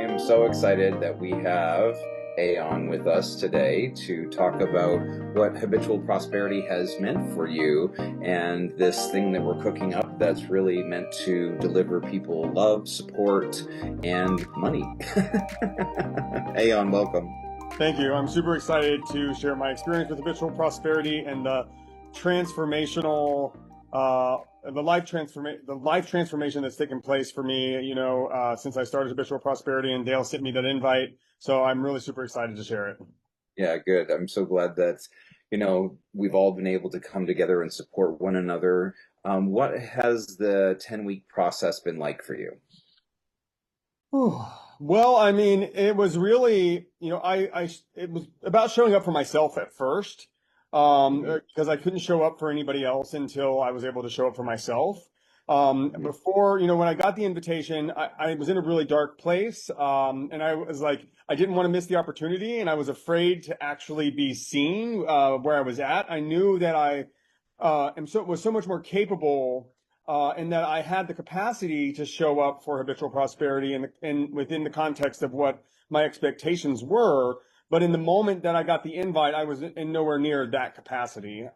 am so excited that we have Aeon with us today to talk about what Habitual Prosperity has meant for you and this thing that we're cooking up that's really meant to deliver people love, support, and money. Aeon, welcome. Thank you. I'm super excited to share my experience with Habitual Prosperity and the transformational, the life transformation that's taken place for me, since I started Habitual Prosperity, and Dale sent me that invite. So I'm really super excited to share it. Yeah, good. I'm so glad that, we've all been able to come together and support one another. What has the 10-week process been like for you? Well, I mean, it was really, it was about showing up for myself at first, because I couldn't show up for anybody else until I was able to show up for myself. Before, when I got the invitation, I was in a really dark place, and I was like, I didn't want to miss the opportunity, and I was afraid to actually be seen where I was at. I knew that I was so much more capable, and that I had the capacity to show up for Habitual Prosperity and within the context of what my expectations were. But in the moment that I got the invite, I was in nowhere near that capacity.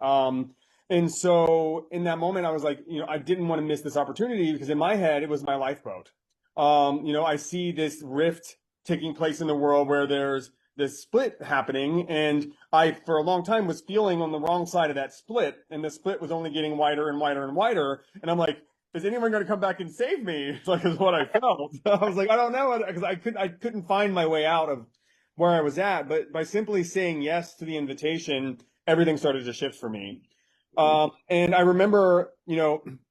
And so in that moment, I was like, I didn't want to miss this opportunity because in my head, it was my lifeboat. I see this rift taking place in the world where there's this split happening, and I, for a long time, was feeling on the wrong side of that split, and the split was only getting wider and wider and wider, and I'm like, is anyone going to come back and save me? It's like, is what I felt. I was like, I don't know, because I couldn't find my way out of where I was at, but by simply saying yes to the invitation, everything started to shift for me. And I remember,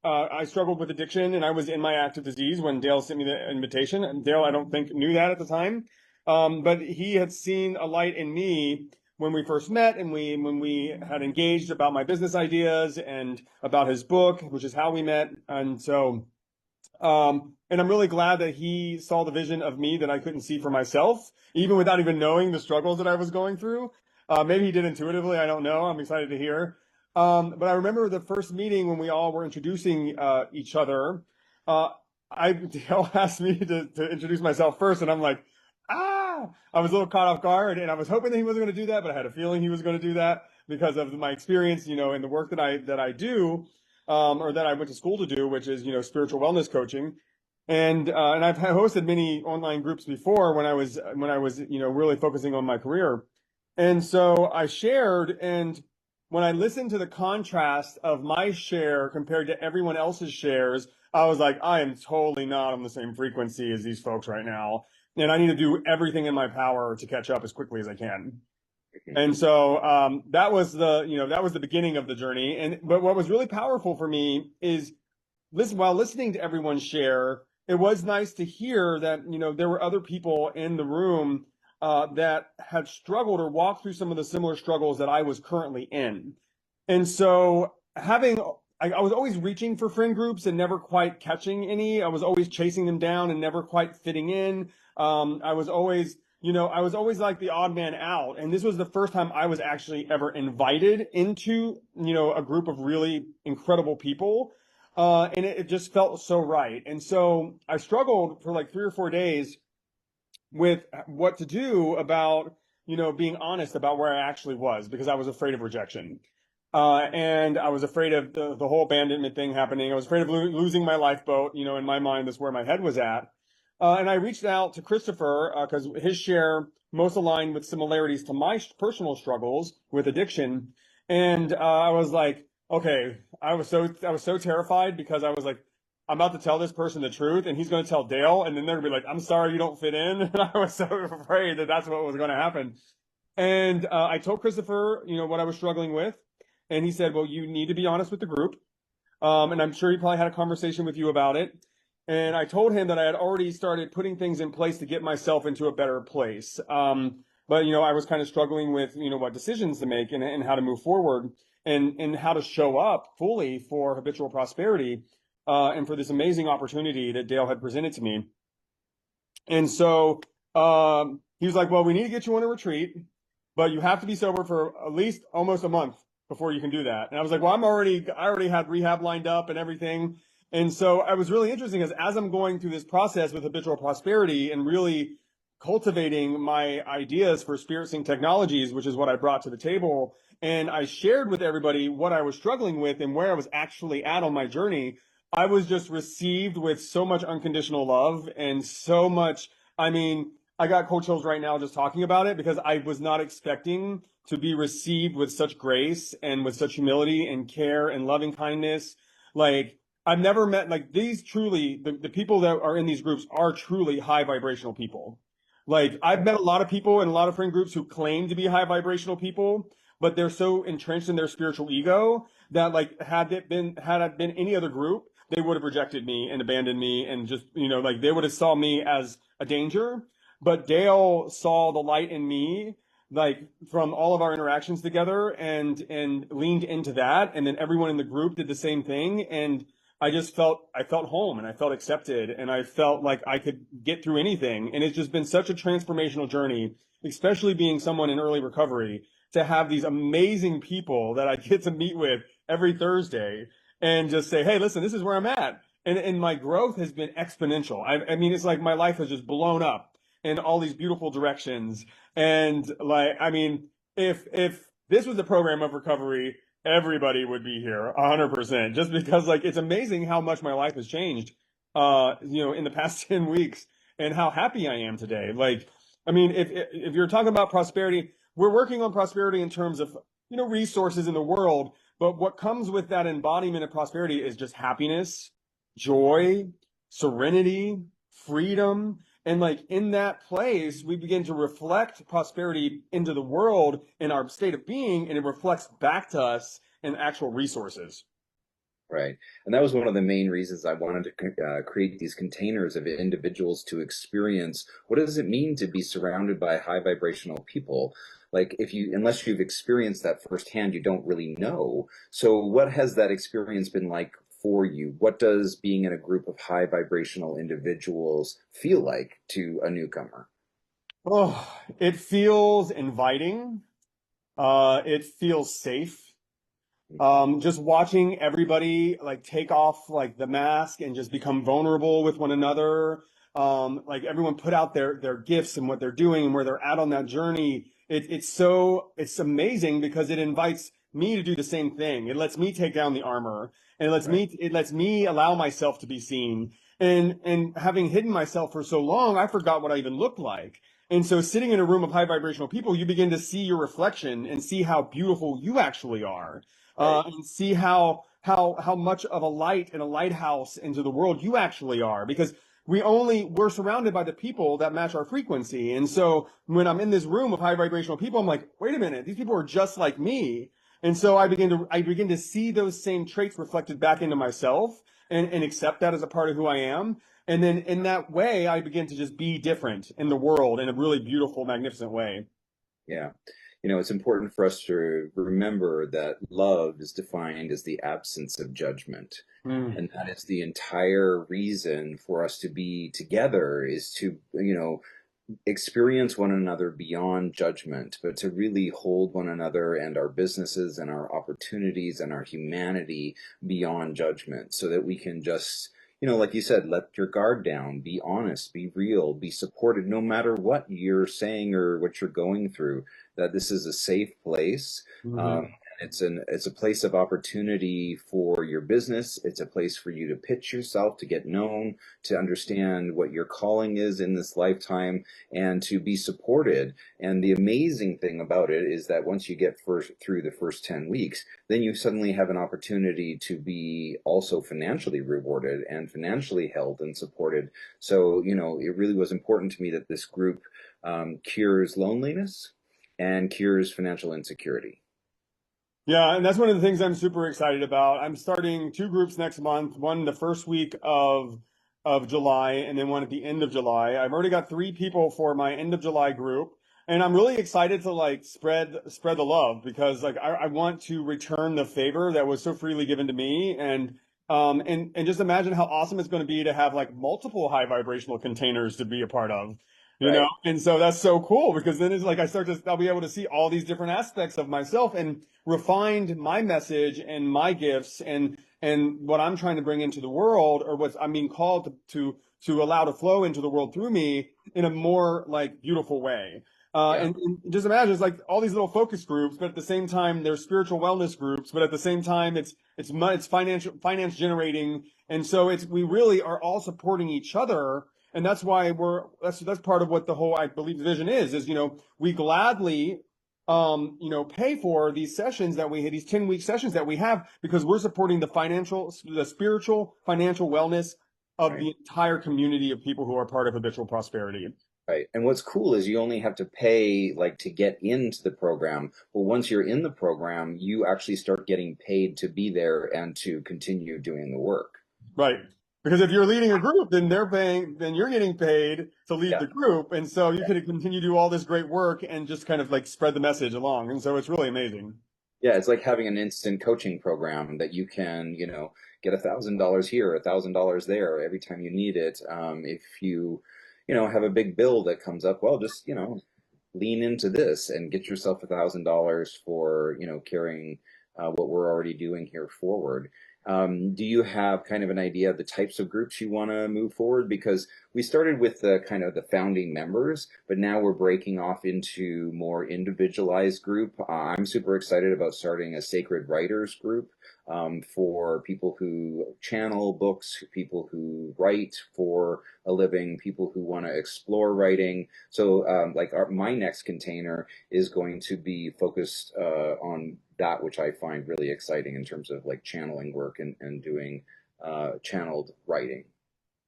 I struggled with addiction, and I was in my active disease when Dale sent me the invitation, and Dale, I don't think, knew that at the time. But he had seen a light in me when we first met, and when we had engaged about my business ideas and about his book, which is how we met. And so, and I'm really glad that he saw the vision of me that I couldn't see for myself, even without even knowing the struggles that I was going through. Maybe he did intuitively, I don't know. I'm excited to hear. But I remember the first meeting when we all were introducing each other. Dale asked me to introduce myself first, and I'm like, I was a little caught off guard, and I was hoping that he wasn't going to do that, but I had a feeling he was going to do that because of my experience, in the work that I do, or that I went to school to do, which is, spiritual wellness coaching. And I've hosted many online groups before when I was, really focusing on my career. And so I shared, and when I listened to the contrast of my share compared to everyone else's shares, I was like, I am totally not on the same frequency as these folks right now. And I need to do everything in my power to catch up as quickly as I can. And so that was the beginning of the journey. But what was really powerful for me is while listening to everyone share, it was nice to hear that, there were other people in the room that had struggled or walked through some of the similar struggles that I was currently in. And so I was always reaching for friend groups and never quite catching any. I was always chasing them down and never quite fitting in. I was always like the odd man out. And this was the first time I was actually ever invited into, a group of really incredible people. And it just felt so right. And so I struggled for like 3 or 4 days with what to do about, being honest about where I actually was, because I was afraid of rejection. And I was afraid of the whole abandonment thing happening. I was afraid of losing my lifeboat. In my mind, that's where my head was at. And I reached out to Christopher because his share most aligned with similarities to my personal struggles with addiction. And I was like, okay, I was so terrified because I was like, I'm about to tell this person the truth, and he's going to tell Dale, and then they're going to be like, I'm sorry, you don't fit in. And I was so afraid that that's what was going to happen. And I told Christopher, what I was struggling with. And he said, well, you need to be honest with the group. And I'm sure he probably had a conversation with you about it. And I told him that I had already started putting things in place to get myself into a better place. But, I was kind of struggling with, what decisions to make and how to move forward and how to show up fully for Habitual Prosperity and for this amazing opportunity that Dale had presented to me. And so he was like, well, we need to get you on a retreat, but you have to be sober for at least almost a month before you can do that. And I was like, well, I already had rehab lined up and everything. And so I was really interesting as I'm going through this process with Habitual Prosperity and really cultivating my ideas for SpiritSync technologies, which is what I brought to the table. And I shared with everybody what I was struggling with and where I was actually at on my journey. I was just received with so much unconditional love and so much. I mean, I got cold chills right now just talking about it because I was not expecting to be received with such grace and with such humility and care and loving kindness. Like, I've never met like these truly, the people that are in these groups are truly high vibrational people. Like I've met a lot of people in a lot of friend groups who claim to be high vibrational people, but they're so entrenched in their spiritual ego that like had it been any other group, they would have rejected me and abandoned me and just, like they would have saw me as a danger. But Dale saw the light in me, like from all of our interactions together and leaned into that. And then everyone in the group did the same thing. And I felt home and I felt accepted and I felt like I could get through anything. And it's just been such a transformational journey, especially being someone in early recovery, to have these amazing people that I get to meet with every Thursday and just say, hey, listen, this is where I'm at. And my growth has been exponential. I mean, it's like my life has just blown up in all these beautiful directions. And like, I mean, if this was a program of recovery, everybody would be here 100%, just because like it's amazing how much my life has changed in the past 10 weeks and how happy I am today. Like, I mean, if you're talking about prosperity, we're working on prosperity in terms of resources in the world, but what comes with that embodiment of prosperity is just happiness, joy, serenity, freedom. And like in that place, we begin to reflect prosperity into the world in our state of being, and it reflects back to us in actual resources. Right. And that was one of the main reasons I wanted to create these containers of individuals to experience what does it mean to be surrounded by high vibrational people. Like unless you've experienced that firsthand, you don't really know. So what has that experience been like for you? What does being in a group of high vibrational individuals feel like to a newcomer? Oh, it feels inviting. It feels safe. Just watching everybody like take off like the mask and just become vulnerable with one another. Like everyone put out their gifts and what they're doing and where they're at on that journey. It's amazing because it invites me to do the same thing. It lets me take down the armor and it lets me allow myself to be seen. And having hidden myself for so long, I forgot what I even looked like. And so sitting in a room of high vibrational people, you begin to see your reflection and see how beautiful you actually are. Right. And see how much of a light and a lighthouse into the world you actually are, because we're surrounded by the people that match our frequency. And so when I'm in this room of high vibrational people, I'm like, wait a minute, these people are just like me. And so I begin to see those same traits reflected back into myself and accept that as a part of who I am. And then in that way, I begin to just be different in the world in a really beautiful, magnificent way. Yeah. It's important for us to remember that love is defined as the absence of judgment. Mm. And that is the entire reason for us to be together, is to, experience one another beyond judgment, but to really hold one another and our businesses and our opportunities and our humanity beyond judgment, so that we can just, like you said, let your guard down, be honest, be real, be supported, no matter what you're saying or what you're going through, that this is a safe place. Mm-hmm. It's a place of opportunity for your business. It's a place for you to pitch yourself, to get known, to understand what your calling is in this lifetime, and to be supported. And the amazing thing about it is that once you get through the first 10 weeks, then you suddenly have an opportunity to be also financially rewarded and financially held and supported. So, it really was important to me that this group cures loneliness and cures financial insecurity. Yeah, and that's one of the things I'm super excited about. I'm starting two groups next month, one the first week of July and then one at the end of July. I've already got three people for my end of July group, and I'm really excited to like spread the love because like I want to return the favor that was so freely given to me and just imagine how awesome it's going to be to have like multiple high vibrational containers to be a part of. you know? Right. And so that's so cool because then it's like I'll be able to see all these different aspects of myself and refined my message and my gifts and what I'm trying to bring into the world or what I'm being called to allow to flow into the world through me in a more like beautiful way. Yeah. And just imagine it's like all these little focus groups, but at the same time there's spiritual wellness groups, but at the same time it's finance generating, and so it's we really are all supporting each other, and that's why that's part of what the whole I believe vision is we gladly pay for these sessions that we had, these 10-week sessions that we have, because we're supporting the spiritual, financial wellness of Right. the entire community of people who are part of Habitual Prosperity. Right. And what's cool is you only have to pay like to get into the program. Well, once you're in the program, you actually start getting paid to be there and to continue doing the work. Right. Because if you're leading a group, then you're getting paid to lead Yeah. the group. And so you can continue to do all this great work and just kind of like spread the message along. And so it's really amazing. Yeah, it's like having an instant coaching program that you can, get $1,000 here, $1,000 there every time you need it. If you, have a big bill that comes up, well, just, lean into this and get yourself $1,000 for, carrying what we're already doing here forward. Do you have kind of an idea of the types of groups you want to move forward? Because we started with the kind of the founding members, but now we're breaking off into more individualized group. I'm super excited about starting a sacred writers group for people who channel books, people who write for a living, people who want to explore writing. So my next container is going to be focused on that, which I find really exciting in terms of like channeling work and doing channeled writing.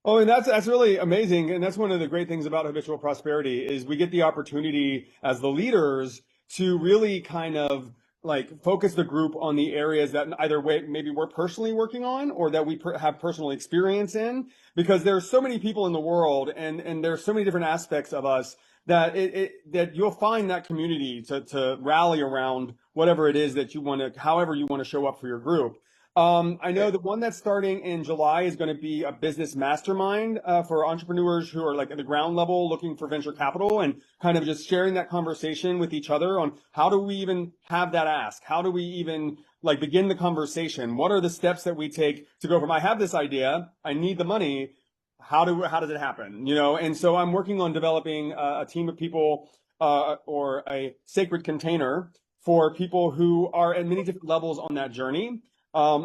Oh, and that's really amazing. And that's one of the great things about Habitual Prosperity is we get the opportunity as the leaders to really kind of like focus the group on the areas that either way maybe we're personally working on or that have personal experience in, because there's so many people in the world and there's so many different aspects of us that that you'll find that community to rally around whatever it is that however you want to show up for your group. I know the one that's starting in July is going to be a business mastermind for entrepreneurs who are like at the ground level looking for venture capital, and kind of just sharing that conversation with each other on how do we even have that ask? How do we even like begin the conversation? What are the steps that we take to go from I have this idea, I need the money, how does it happen? And so I'm working on developing a team of people or a sacred container for people who are at many different levels on that journey,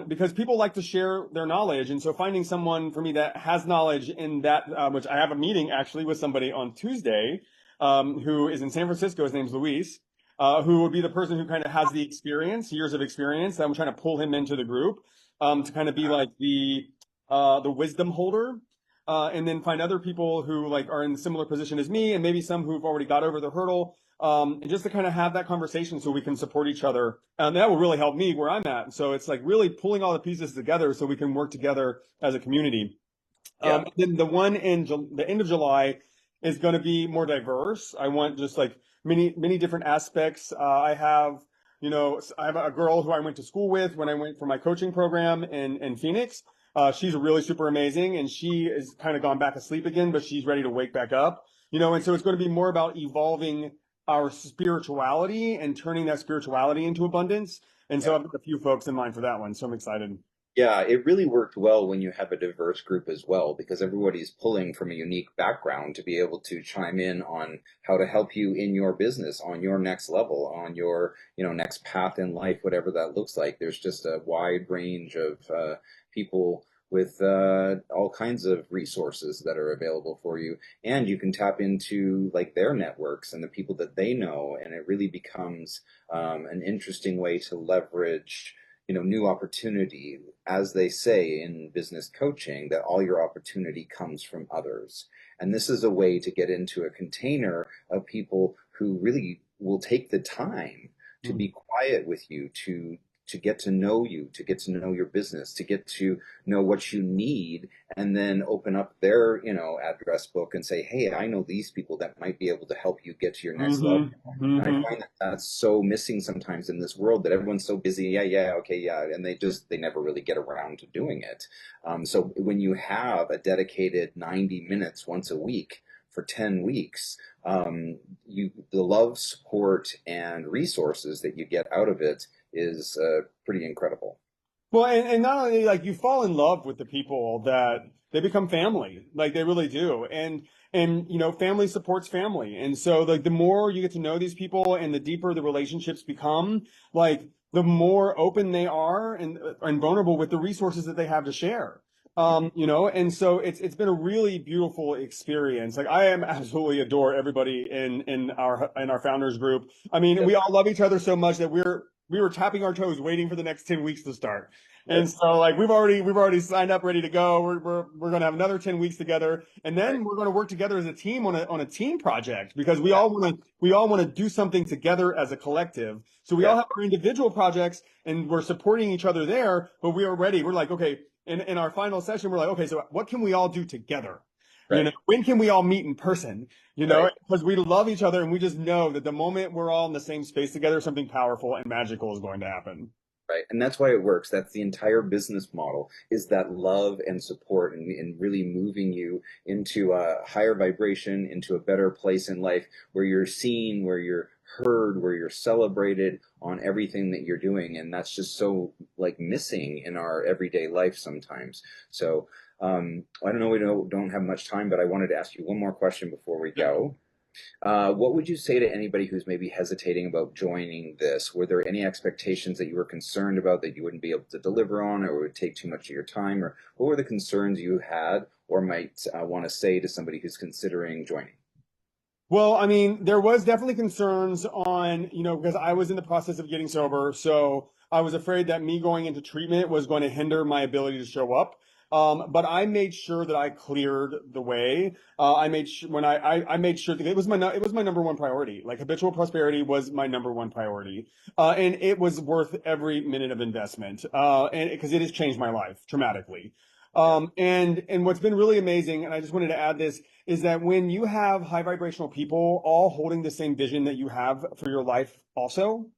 because people like to share their knowledge. And so finding someone for me that has knowledge in that, which I have a meeting actually with somebody on Tuesday, who is in San Francisco. His name's Luis, who would be the person who kind of has the experience, years of experience. I'm trying to pull him into the group, to kind of be like the wisdom holder. And then find other people who like are in a similar position as me, and maybe some who've already got over the hurdle, and just to kind of have that conversation so we can support each other. And that will really help me where I'm at. So it's like really pulling all the pieces together so we can work together as a community. Yeah. And then the one in the end of July is going to be more diverse. I want just like many different aspects. I have a girl who I went to school with when I went for my coaching program in Phoenix. She's really super amazing, and she has kind of gone back asleep again, but she's ready to wake back up. And so it's going to be more about evolving our spirituality and turning that spirituality into abundance. And so Yeah. I've got a few folks in mind for that one. So I'm excited. Yeah, it really worked well when you have a diverse group as well, because everybody's pulling from a unique background to be able to chime in on how to help you in your business, on your next level, on your, next path in life, whatever that looks like. There's just a wide range of people with all kinds of resources that are available for you, and you can tap into like their networks and the people that they know, and it really becomes an interesting way to leverage new opportunity. As they say in business coaching, that all your opportunity comes from others. And this is a way to get into a container of people who really will take the time to be quiet with you, to get to know you, to get to know your business, to get to know what you need, and then open up their, address book and say, hey, I know these people that might be able to help you get to your next level. And I find that that's so missing sometimes in this world, that everyone's so busy. Yeah, okay, yeah. And they never really get around to doing it. So when you have a dedicated 90 minutes once a week for 10 weeks, the love, support, and resources that you get out of it is pretty incredible. Well, and not only like you fall in love with the people that they become family, like they really do. And you know, family supports family. And so like the more you get to know these people and the deeper the relationships become, like the more open they are and vulnerable with the resources that they have to share. You know, and so it's been a really beautiful experience. Like I am absolutely adore everybody in our founders group. I mean, we Yep. all love each other so much that we were tapping our toes waiting for the next 10 weeks to start. And Yep. so like we've already signed up, ready to go. We're gonna have another 10 weeks together, and Right. then we're gonna work together as a team on a team project because Yeah. we all wanna do something together as a collective. So we all Yeah. have our individual projects and we're supporting each other there, but we are ready. We're like, okay, in our final session, we're like, okay, so what can we all do together? You know, Right. when can we all meet in person? You know, Right. because we love each other and we just know that the moment we're all in the same space together, something powerful and magical is going to happen. Right. And that's why it works. That's the entire business model, is that love and support, and really moving you into a higher vibration, into a better place in life where you're seen, where you're heard, where you're celebrated on everything that you're doing. And that's just so like missing in our everyday life sometimes. So I don't know, we don't have much time, but I wanted to ask you one more question before we Yeah. go. What would you say to anybody who's maybe hesitating about joining this? Were there any expectations that you were concerned about that you wouldn't be able to deliver on, or would take too much of your time? Or what were the concerns you had or might want to say to somebody who's considering joining? Well, I mean, there was definitely concerns on, you know, because I was in the process of getting sober. So I was afraid that me going into treatment was going to hinder my ability to show up. But I made sure that I cleared the way. I made sure when I made sure that it was my number one priority. Like habitual prosperity was my number one priority. And it was worth every minute of investment. And because it has changed my life dramatically. Yeah. And what's been really amazing, and I just wanted to add this, is that when you have high vibrational people all holding the same vision that you have for your life also,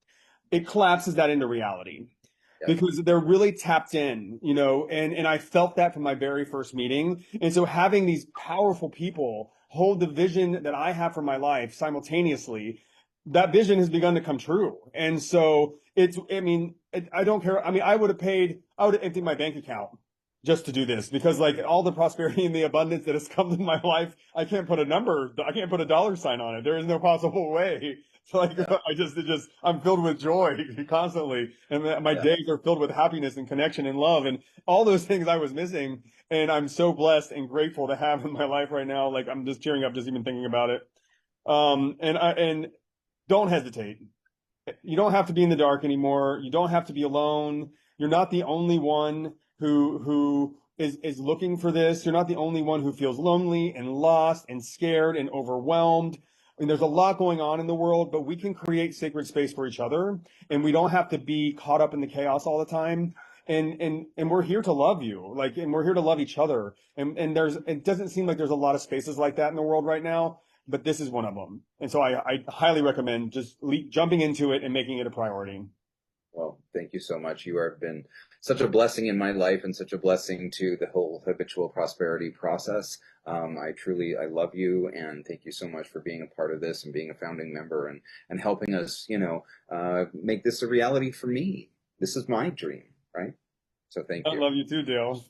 it collapses that into reality Yeah. because they're really tapped in, you know, and I felt that from my very first meeting. And so having these powerful people hold the vision that I have for my life simultaneously, that vision has begun to come true. And so I mean, I don't care. I mean, I would have emptied my bank account just to do this because like all the prosperity and the abundance that has come in my life, I can't put a dollar sign on it. There is no possible way. So like Yeah. I'm filled with joy constantly, and my Yeah. days are filled with happiness and connection and love and all those things I was missing. And I'm so blessed and grateful to have in my life right now. Like I'm just tearing up just even thinking about it. And don't hesitate. You don't have to be in the dark anymore. You don't have to be alone. You're not the only one who is looking for this. You're not the only one who feels lonely and lost and scared and overwhelmed. I mean, there's a lot going on in the world, but we can create sacred space for each other, and we don't have to be caught up in the chaos all the time. And we're here to love you, like, and we're here to love each other. And it doesn't seem like there's a lot of spaces like that in the world right now, but this is one of them. And so I highly recommend just jumping into it and making it a priority. Well, thank you so much. You have been such a blessing in my life and such a blessing to the whole habitual prosperity process. I love you, and thank you so much for being a part of this and being a founding member, and helping us, make this a reality for me. This is my dream, right? So thank I you. love you too, Dale.